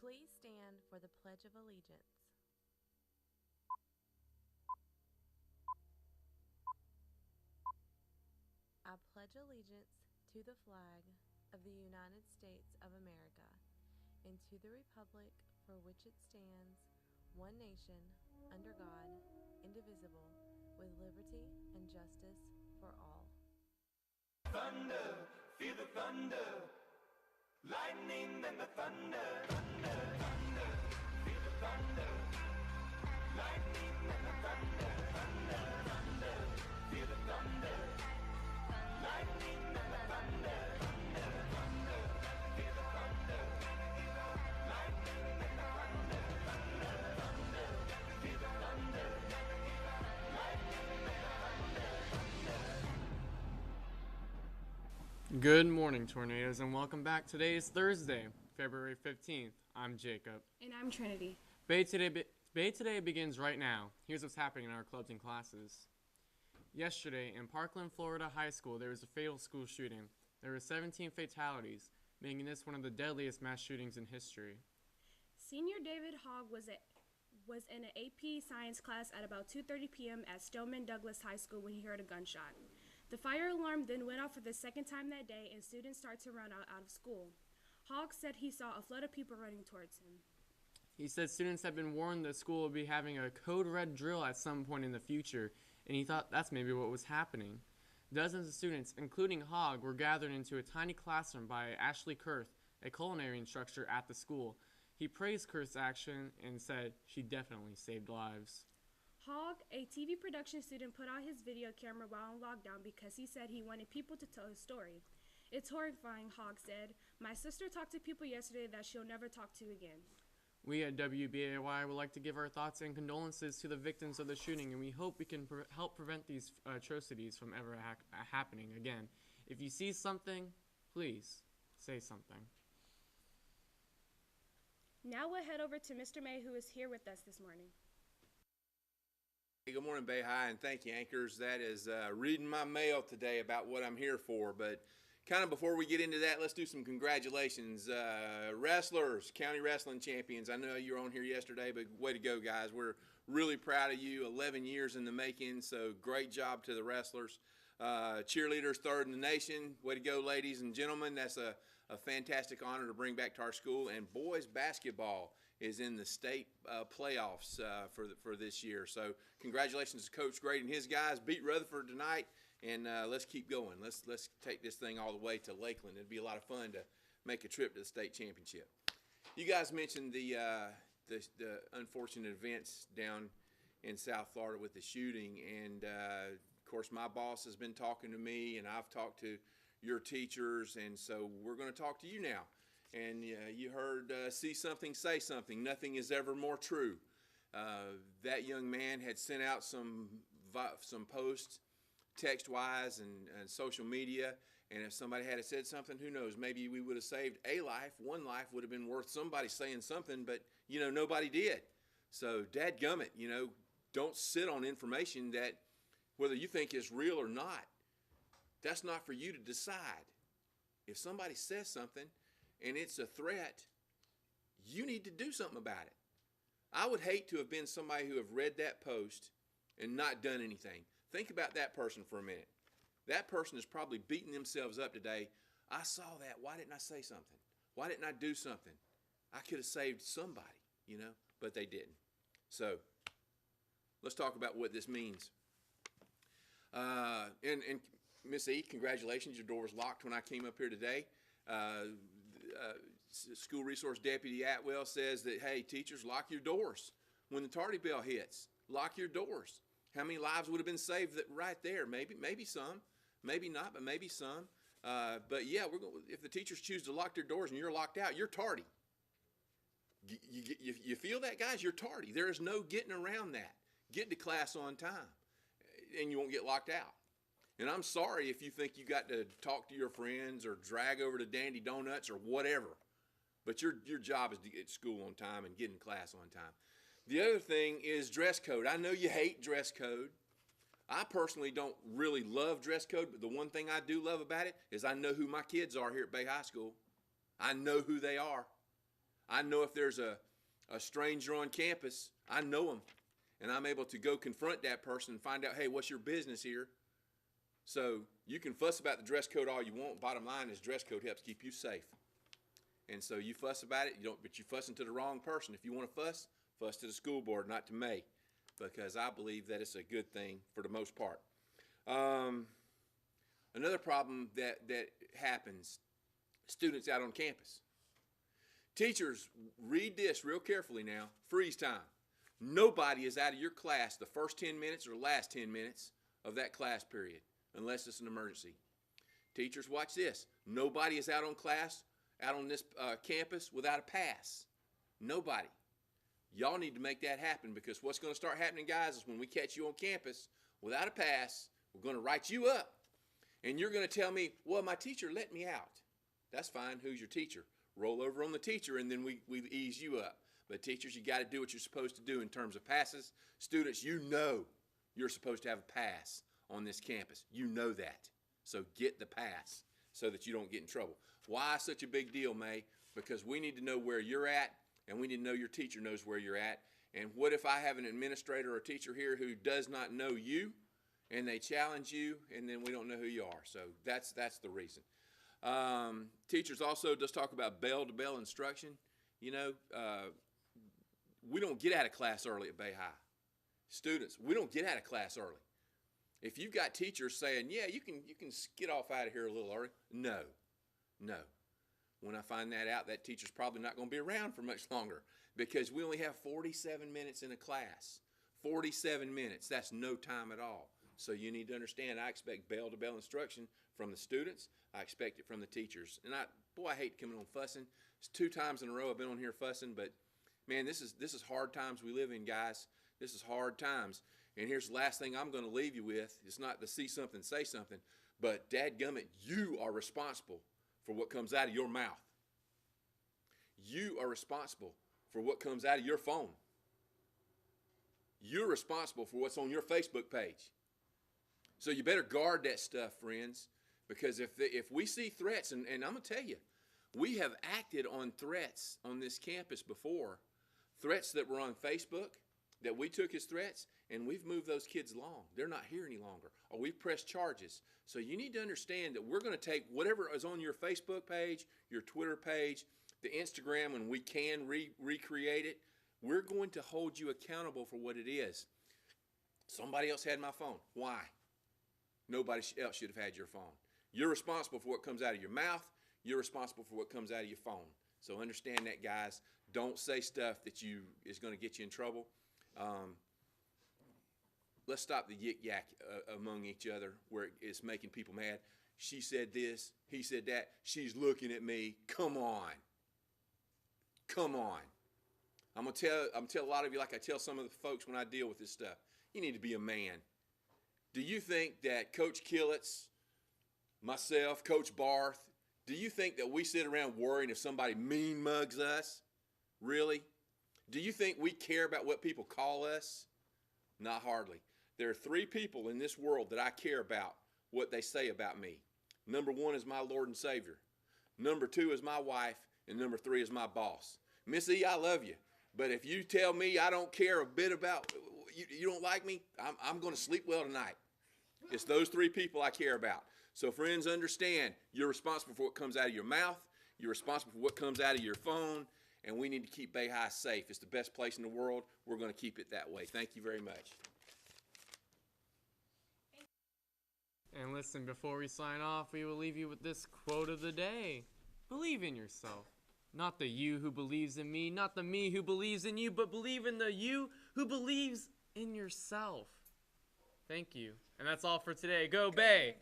Please stand for the Pledge of Allegiance. I pledge allegiance to the flag of the United States of America and to the republic for which it stands, one nation, under God, indivisible, with liberty and justice for all. Thunder, feel the thunder, lightning and the thunder, thunder, thunder, feel the thunder, lightning and the thunder, thunder, thunder, feel the thunder, lightning and the thunder, thunder, thunder, feel the thunder, lightning and the thunder, thunder, thunder, feel the thunder, lightning and the thunder, thunder. Good morning, tornadoes, and welcome back. Today is Thursday, February 15th. I'm Jacob. And I'm Trinity. Bay Today begins right now. Here's what's happening in our clubs and classes. Yesterday, in Parkland, Florida High School, there was a fatal school shooting. There were 17 fatalities, making this one of the deadliest mass shootings in history. Senior David Hogg was in an AP science class at about 2:30 p.m. at Stoneman Douglas High School when he heard a gunshot. The fire alarm then went off for the second time that day, and students started to run out of school. Hogg said he saw a flood of people running towards him. He said students had been warned the school would be having a code red drill at some point in the future, and he thought that's maybe what was happening. Dozens of students, including Hogg, were gathered into a tiny classroom by Ashley Kurth, a culinary instructor at the school. He praised Kurth's action and said she definitely saved lives. Hogg, a TV production student, put out his video camera while on lockdown because he said he wanted people to tell his story. "It's horrifying," Hogg said. "My sister talked to people yesterday that she'll never talk to again." We at WBAY would like to give our thoughts and condolences to the victims of the shooting, and we hope we can help prevent these atrocities from ever happening again. If you see something, please say something. Now we'll head over to Mr. May, who is here with us this morning. Hey, good morning, Bay High, and thank you, anchors. That is reading my mail today about what I'm here for. But kind of before we get into that, let's do some congratulations. Wrestlers, county wrestling champions. I know you were on here yesterday, but way to go, guys. We're really proud of you. 11 years in the making, so great job to the wrestlers. Cheerleaders, third in the nation. Way to go, ladies and gentlemen. That's a fantastic honor to bring back to our school. And boys basketball is in the state playoffs for this year. So congratulations to Coach Grady and his guys. Beat Rutherford tonight, and let's keep going. Let's take this thing all the way to Lakeland. It'd be a lot of fun to make a trip to the state championship. You guys mentioned the unfortunate events down in South Florida with the shooting, and of course my boss has been talking to me, and I've talked to your teachers, and so we're going to talk to you now. And you heard see something, say something. Nothing is ever more true. That young man had sent out some posts, text-wise and social media, and if somebody had said something, who knows, maybe we would have saved a life. One life would have been worth somebody saying something, but, nobody did. So, dadgummit, don't sit on information that, whether you think is real or not, that's not for you to decide. If somebody says something, and it's a threat, you need to do something about it. I would hate to have been somebody who have read that post and not done anything. Think about that person for a minute. That person is probably beating themselves up today. I saw that. Why didn't I say something? Why didn't I do something? I could have saved somebody, but they didn't. So let's talk about what this means. And Miss E, congratulations. Your door was locked when I came up here today. School Resource Deputy Atwell says that, hey, teachers, lock your doors. When the tardy bell hits, lock your doors. How many lives would have been saved right there? Maybe some, maybe not, but maybe some. But yeah, if the teachers choose to lock their doors and you're locked out, you're tardy. You feel that, guys? You're tardy. There is no getting around that. Get to class on time, and you won't get locked out. And I'm sorry if you think you got to talk to your friends or drag over to Dandy Donuts or whatever. But your job is to get to school on time and get in class on time. The other thing is dress code. I know you hate dress code. I personally don't really love dress code, but the one thing I do love about it is I know who my kids are here at Bay High School. I know who they are. I know if there's a stranger on campus, I know him, and I'm able to go confront that person and find out, hey, what's your business here? So you can fuss about the dress code all you want. Bottom line is dress code helps keep you safe. And so you fuss about it, but you fussing to the wrong person. If you want to fuss to the school board, not to me, because I believe that it's a good thing for the most part. Another problem that happens, students out on campus. Teachers, read this real carefully now. Freeze time. Nobody is out of your class the first 10 minutes or last 10 minutes of that class period, unless it's an emergency. Teachers, watch this. Nobody is out on this campus without a pass. Nobody. Y'all need to make that happen, because what's going to start happening, guys, is when we catch you on campus without a pass, we're going to write you up. And you're going to tell me, well, my teacher let me out. That's fine. Who's your teacher? Roll over on the teacher, and then we ease you up. But teachers, you got to do what you're supposed to do in terms of passes. Students, you know you're supposed to have a pass on this campus. You know that. So get the pass so that you don't get in trouble. Why such a big deal, May? Because we need to know where you're at, and we need to know your teacher knows where you're at. And what if I have an administrator or a teacher here who does not know you, and they challenge you, and then we don't know who you are? So that's the reason. Teachers also just talk about bell-to-bell instruction. You know, we don't get out of class early at Bay High. Students, we don't get out of class early. If you've got teachers saying, yeah, you can get off out of here a little early, no. When I find that out, that teacher's probably not going to be around for much longer, because we only have 47 minutes in a class. 47 minutes, that's no time at all. So you need to understand, I expect bell-to-bell instruction from the students. I expect it from the teachers. And I hate coming on fussing. It's 2 times in a row I've been on here fussing, but man, this is hard times we live in, guys. This is hard times. And here's the last thing I'm going to leave you with. It's not to see something, say something, but dadgummit, you are responsible for what comes out of your mouth. You are responsible for what comes out of your phone. You're responsible for what's on your Facebook page. So you better guard that stuff, friends, because if we see threats, and I'm going to tell you, we have acted on threats on this campus before, threats that were on Facebook that we took as threats, and we've moved those kids along. They're not here any longer, or we've pressed charges. So you need to understand that we're going to take whatever is on your Facebook page, your Twitter page, the Instagram, when we can recreate it, we're going to hold you accountable for what it is. Somebody else had my phone. Why? Nobody else should have had your phone. You're responsible for what comes out of your mouth. You're responsible for what comes out of your phone. So understand that, guys. Don't say stuff that is going to get you in trouble. Let's stop the yik-yak among each other where it's making people mad. She said this, he said that, she's looking at me. Come on. Come on. I'm going to tell a lot of you, like I tell some of the folks when I deal with this stuff, you need to be a man. Do you think that Coach Killitz, myself, Coach Barth, do you think that we sit around worrying if somebody mean mugs us? Really? Do you think we care about what people call us? Not hardly. There are 3 people in this world that I care about what they say about me. Number 1 is my Lord and Savior. Number 2 is my wife. And number 3 is my boss. Miss E, I love you. But if you tell me I don't care a bit about, you don't like me, I'm going to sleep well tonight. It's those 3 people I care about. So friends, understand, you're responsible for what comes out of your mouth. You're responsible for what comes out of your phone. And we need to keep Bay High safe. It's the best place in the world. We're going to keep it that way. Thank you very much. And listen, before we sign off, we will leave you with this quote of the day. Believe in yourself. Not the you who believes in me, not the me who believes in you, but believe in the you who believes in yourself. Thank you. And that's all for today. Go Bay!